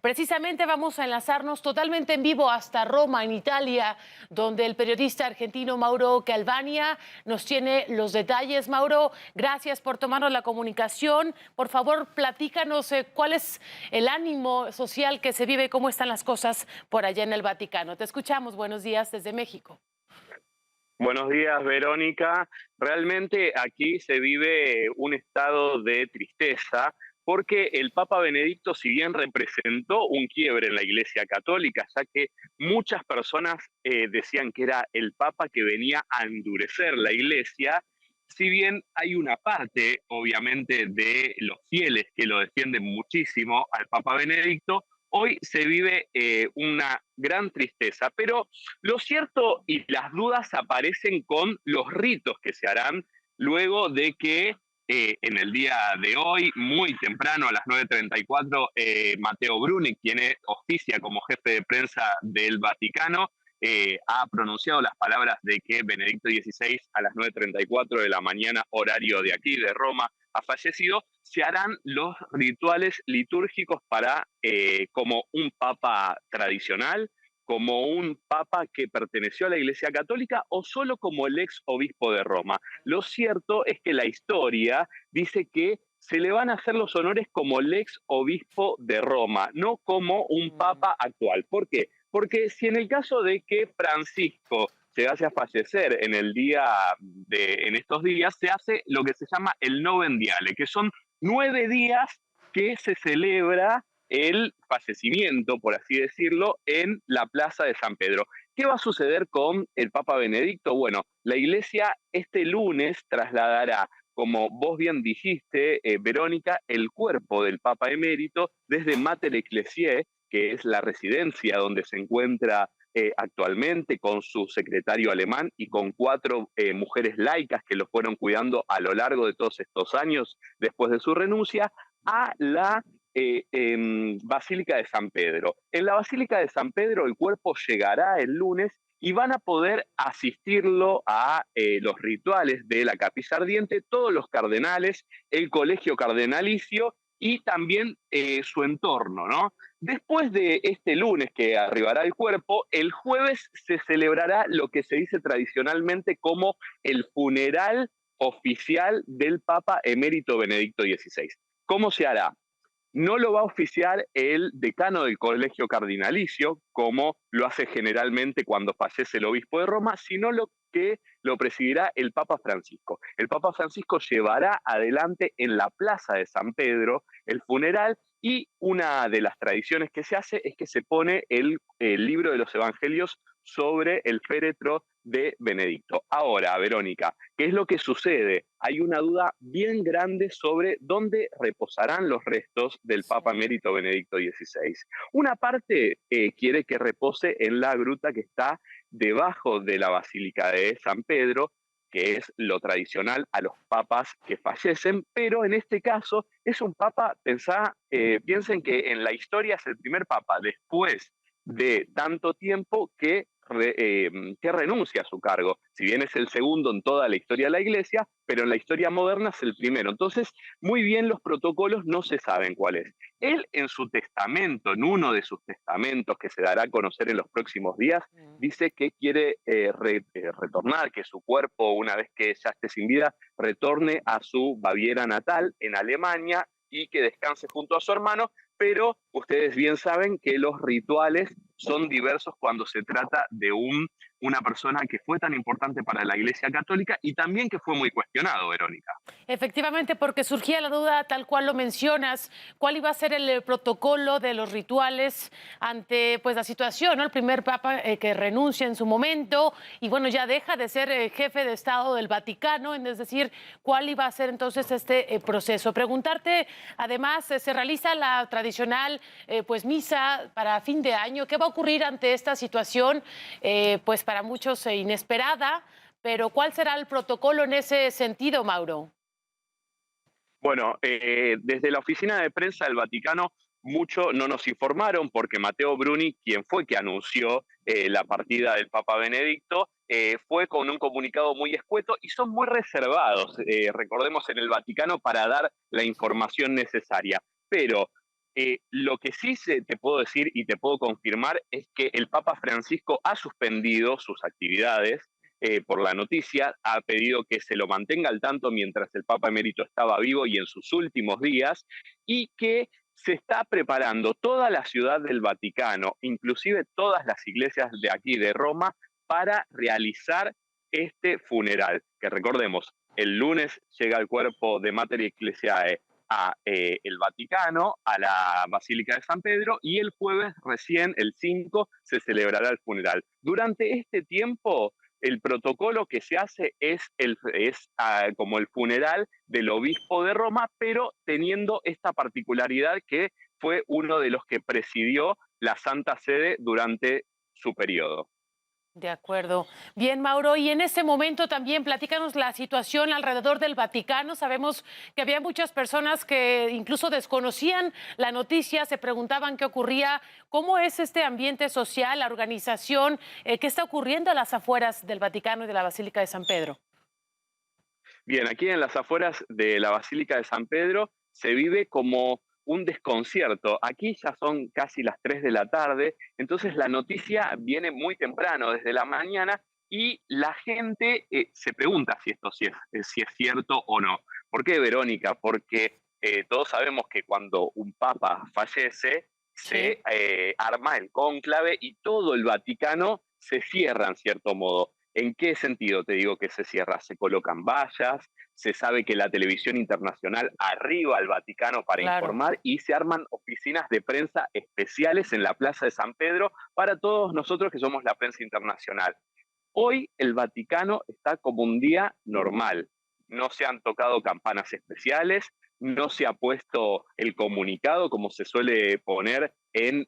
Precisamente vamos a enlazarnos totalmente en vivo hasta Roma, en Italia, donde el periodista argentino Mauro Calvania nos tiene los detalles. Mauro, gracias por tomarnos la comunicación. Por favor, platícanos cuál es el ánimo social que se vive, cómo están las cosas por allá en el Vaticano. Te escuchamos. Buenos días desde México. Buenos días, Verónica. Realmente aquí se vive un estado de tristeza porque el Papa Benedicto, si bien representó un quiebre en la Iglesia Católica, ya que muchas personas decían que era el Papa que venía a endurecer la Iglesia, si bien hay una parte, obviamente, de los fieles que lo defienden muchísimo al Papa Benedicto, hoy se vive una gran tristeza, pero lo cierto y las dudas aparecen con los ritos que se harán luego de que en el día de hoy, muy temprano, a las 9:34, Matteo Bruni, quien oficia como jefe de prensa del Vaticano, ha pronunciado las palabras de que Benedicto XVI a las 9:34 de la mañana, horario de aquí, de Roma, ha fallecido. Se harán los rituales litúrgicos para, como un papa tradicional, como un papa que perteneció a la Iglesia Católica o solo como el ex obispo de Roma. Lo cierto es que la historia dice que se le van a hacer los honores como el ex obispo de Roma, no como un papa actual. ¿Por qué? Porque si en el caso de que Francisco llegase a fallecer en estos días, se hace lo que se llama el Noven Diale, que son 9 días que se celebra el fallecimiento, por así decirlo, en la Plaza de San Pedro. ¿Qué va a suceder con el Papa Benedicto? Bueno, la Iglesia este lunes trasladará, como vos bien dijiste, Verónica, el cuerpo del Papa emérito desde Mater Ecclesiae, que es la residencia donde se encuentra actualmente, con su secretario alemán y con 4 mujeres laicas que lo fueron cuidando a lo largo de todos estos años después de su renuncia, a la Basílica de San Pedro. En la Basílica de San Pedro el cuerpo llegará el lunes y van a poder asistirlo a los rituales de la capilla ardiente todos los cardenales, el colegio cardenalicio y también su entorno, ¿no? Después de este lunes que arribará el cuerpo, el jueves se celebrará lo que se dice tradicionalmente como el funeral oficial del Papa emérito Benedicto XVI. ¿Cómo se hará? No lo va a oficiar el decano del colegio cardinalicio, como lo hace generalmente cuando fallece el obispo de Roma, sino lo que lo presidirá el Papa Francisco. El Papa Francisco llevará adelante en la Plaza de San Pedro el funeral y una de las tradiciones que se hace es que se pone el libro de los evangelios sobre el féretro de Benedicto. Ahora, Verónica, ¿qué es lo que sucede? Hay una duda bien grande sobre dónde reposarán los restos del Sí. Papa emérito Benedicto XVI. Una parte quiere que repose en la gruta que está debajo de la Basílica de San Pedro, que es lo tradicional a los papas que fallecen, pero en este caso es un papa, piensen que en la historia es el primer papa después de tanto tiempo que renuncia a su cargo. Si bien es el segundo en toda la historia de la Iglesia, pero en la historia moderna es el primero. Entonces, muy bien los protocolos no se saben cuál es. Él en su testamento, en uno de sus testamentos que se dará a conocer en los próximos días, dice que quiere retornar, que su cuerpo, una vez que ya esté sin vida, retorne a su Baviera natal, en Alemania, y que descanse junto a su hermano, pero ustedes bien saben que los rituales son diversos cuando se trata de una persona que fue tan importante para la Iglesia Católica y también que fue muy cuestionado, Verónica. Efectivamente, porque surgía la duda, tal cual lo mencionas, cuál iba a ser el protocolo de los rituales ante pues la situación, ¿no? El primer papa que renuncia en su momento y bueno, ya deja de ser jefe de Estado del Vaticano, es decir, cuál iba a ser entonces este proceso. Preguntarte, además, se realiza la tradicional pues misa para fin de año. ¿Qué va a ocurrir ante esta situación? Pues para muchos inesperada, pero ¿cuál será el protocolo en ese sentido, Mauro? Bueno, desde la oficina de prensa del Vaticano mucho no nos informaron porque Matteo Bruni, quien fue que anunció la partida del Papa Benedicto, fue con un comunicado muy escueto y son muy reservados, recordemos, en el Vaticano para dar la información necesaria. Pero Lo que sí te puedo decir y te puedo confirmar es que el Papa Francisco ha suspendido sus actividades por la noticia, ha pedido que se lo mantenga al tanto mientras el Papa emérito estaba vivo y en sus últimos días, y que se está preparando toda la ciudad del Vaticano, inclusive todas las iglesias de aquí de Roma, para realizar este funeral. Que recordemos, el lunes llega el cuerpo de Mater Ecclesiae a el Vaticano, a la Basílica de San Pedro, y el jueves recién, el 5, se celebrará el funeral. Durante este tiempo, el protocolo que se hace es como el funeral del obispo de Roma, pero teniendo esta particularidad que fue uno de los que presidió la Santa Sede durante su periodo. De acuerdo. Bien, Mauro, y en este momento también platícanos la situación alrededor del Vaticano. Sabemos que había muchas personas que incluso desconocían la noticia, se preguntaban qué ocurría, cómo es este ambiente social, la organización, qué está ocurriendo a las afueras del Vaticano y de la Basílica de San Pedro. Bien, aquí en las afueras de la Basílica de San Pedro se vive como un desconcierto. Aquí ya son casi las 3 de la tarde, entonces la noticia viene muy temprano, desde la mañana, y la gente se pregunta si es cierto o no. ¿Por qué, Verónica? Porque todos sabemos que cuando un papa fallece, Sí, se arma el cónclave y todo el Vaticano se cierra en cierto modo. ¿En qué sentido te digo que se cierra? Se colocan vallas, se sabe que la televisión internacional arriba al Vaticano para claro. informar y se arman oficinas de prensa especiales en la Plaza de San Pedro para todos nosotros que somos la prensa internacional. Hoy el Vaticano está como un día normal. No se han tocado campanas especiales, no se ha puesto el comunicado como se suele poner en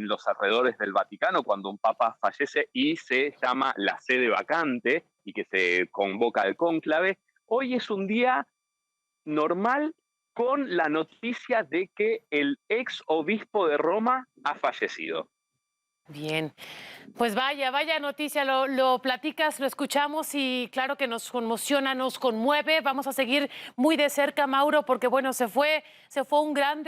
los alrededores del Vaticano cuando un papa fallece y se llama la sede vacante y que se convoca al cónclave. Hoy es un día normal con la noticia de que el ex obispo de Roma ha fallecido. Bien, pues vaya, vaya noticia, lo platicas, lo escuchamos y claro que nos conmociona, nos conmueve. Vamos a seguir muy de cerca, Mauro, porque bueno, se fue un gran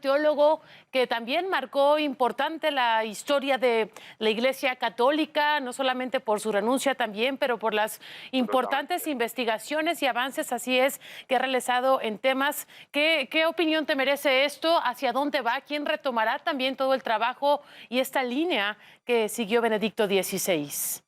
teólogo que también marcó importante la historia de la Iglesia Católica, no solamente por su renuncia también, pero por las importantes Absolutamente. investigaciones y avances, así es, que ha realizado en temas. ¿Qué opinión te merece esto? ¿Hacia dónde va? ¿Quién retomará también todo el trabajo y esta línea que siguió Benedicto XVI? Sí,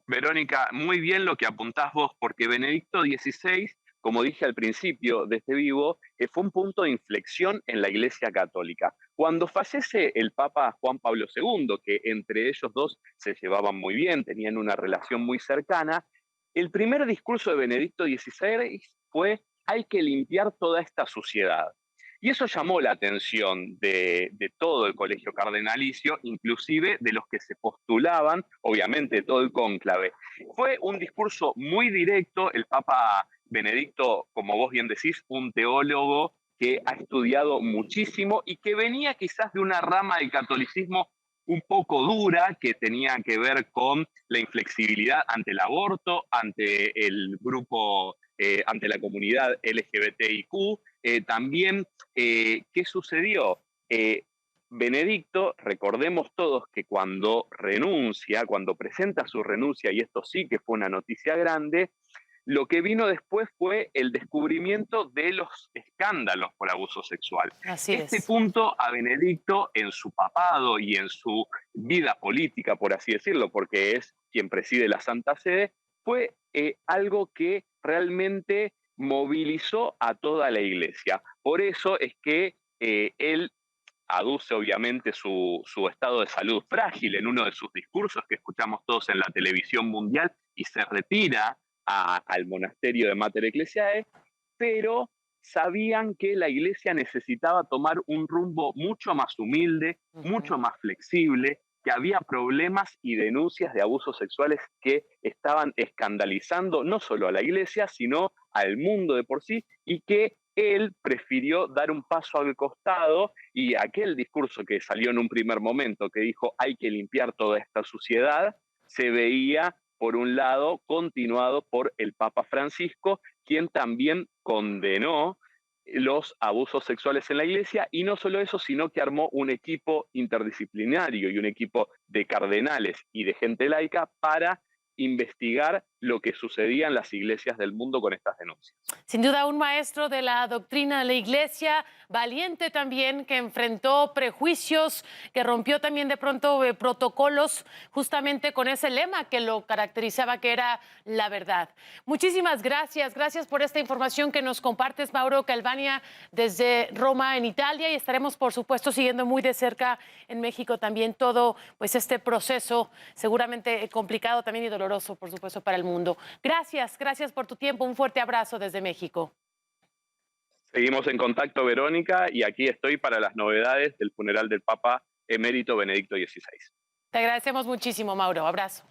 Verónica, muy bien lo que apuntás vos, porque Benedicto XVI, como dije al principio de este vivo, fue un punto de inflexión en la Iglesia Católica. Cuando fallece el Papa Juan Pablo II, que entre ellos dos se llevaban muy bien, tenían una relación muy cercana, el primer discurso de Benedicto XVI fue: hay que limpiar toda esta suciedad. Y eso llamó la atención de todo el colegio cardenalicio, inclusive de los que se postulaban, obviamente todo el cónclave. Fue un discurso muy directo, el Papa Benedicto, como vos bien decís, un teólogo que ha estudiado muchísimo y que venía quizás de una rama del catolicismo un poco dura, que tenía que ver con la inflexibilidad ante el aborto, ante el grupo, ante la comunidad LGBTIQ. También, ¿qué sucedió? Benedicto, recordemos todos que cuando renuncia, cuando presenta su renuncia, y esto sí que fue una noticia grande, lo que vino después fue el descubrimiento de los escándalos por abuso sexual. Así Este es. punto a Benedicto, en su papado y en su vida política, por así decirlo, porque es quien preside la Santa Sede, fue algo que realmente movilizó a toda la iglesia. Por eso es que él aduce obviamente su estado de salud frágil en uno de sus discursos que escuchamos todos en la televisión mundial y se retira al monasterio de Mater Ecclesiae, pero sabían que la iglesia necesitaba tomar un rumbo mucho más humilde, mucho Ujú. más flexible, que había problemas y denuncias de abusos sexuales que estaban escandalizando no solo a la iglesia, sino al mundo de por sí, y que él prefirió dar un paso al costado y aquel discurso que salió en un primer momento, que dijo hay que limpiar toda esta suciedad, se veía, por un lado, continuado por el Papa Francisco, quien también condenó los abusos sexuales en la iglesia, y no solo eso, sino que armó un equipo interdisciplinario y un equipo de cardenales y de gente laica para investigar lo que sucedía en las iglesias del mundo con estas denuncias. Sin duda, un maestro de la doctrina de la Iglesia, valiente también, que enfrentó prejuicios, que rompió también de pronto protocolos, justamente con ese lema que lo caracterizaba, que era la verdad. Muchísimas gracias. Gracias por esta información que nos compartes, Mauro Calvania, desde Roma, en Italia, y estaremos, por supuesto, siguiendo muy de cerca en México también todo pues este proceso, seguramente complicado también y doloroso, por supuesto, para el mundo. Gracias, gracias por tu tiempo. Un fuerte abrazo desde México. Seguimos en contacto, Verónica, y aquí estoy para las novedades del funeral del Papa emérito Benedicto XVI. Te agradecemos muchísimo, Mauro. Abrazo.